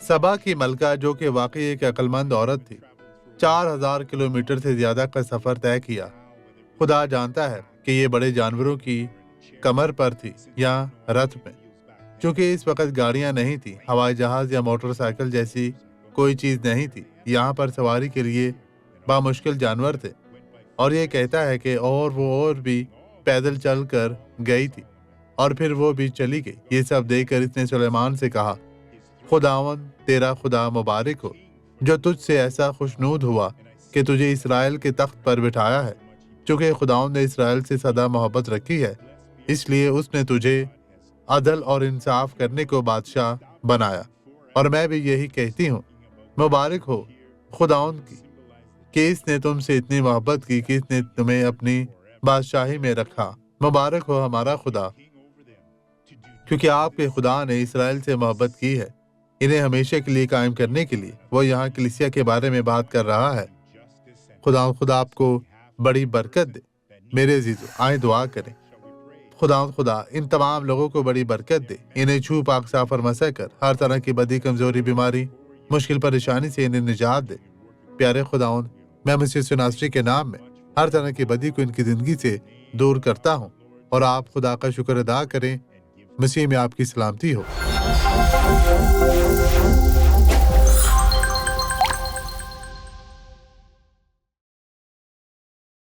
सबा की मलका, जो कि वाकई एक अक्लमंद औरत थी, 4000 किलोमीटर से ज्यादा का सफर तय किया। खुदा जानता है कि ये बड़े जानवरों की कमर पर थी या रथ में। चूंकि इस वक्त गाड़ियां नहीं थी, हवाई जहाज या मोटरसाइकिल जैसी कोई चीज नहीं थी, यहाँ पर सवारी के लिए बामुश्किल जानवर थे। और ये कहता है कि और भी पैदल चल कर गई थी, और फिर वो भी चली गई। ये सब देखकर इसने सुलेमान से कहा, खुदावंद तेरा खुदा मुबारक हो, जो तुझसे ऐसा खुशनूद हुआ कि तुझे इसराइल के तख्त पर बिठाया है। चूंकि खुदावंद ने इसराइल से सदा मोहब्बत रखी है, इसलिए उसने तुझे अदल और इंसाफ करने को बादशाह बनाया। और मैं भी यही कहती हूँ, मुबारक हो खुदावंद की कि इसने तुमसे इतनी मोहब्बत की कि इसने तुम्हें अपनी बादशाही में रखा। मुबारक हो हमारा खुदा, क्योंकि आपके खुदा ने इसराइल से मोहब्बत की है, इन्हें हमेशा के लिए कायम करने के लिए। वो यहाँ कलीसिया के बारे में बात कर रहा है। खुदा आपको बड़ी बरकत दे। मेरे अजीजों, आए दुआ करें। खुदा इन तमाम लोगों को बड़ी बरकत दे। इन्हें छू पाक साफ और मसह कर हर तरह की बदी, कमजोरी, बीमारी, मुश्किल परेशानी से इन्हें निजात दे। प्यारे खुदाउन, मैं मसीह यीशु नासरी के नाम में हर तरह की बदी को इनकी जिंदगी से दूर करता हूँ। और आप खुदा का शुक्र अदा करें। मसीह में आपकी सलामती हो।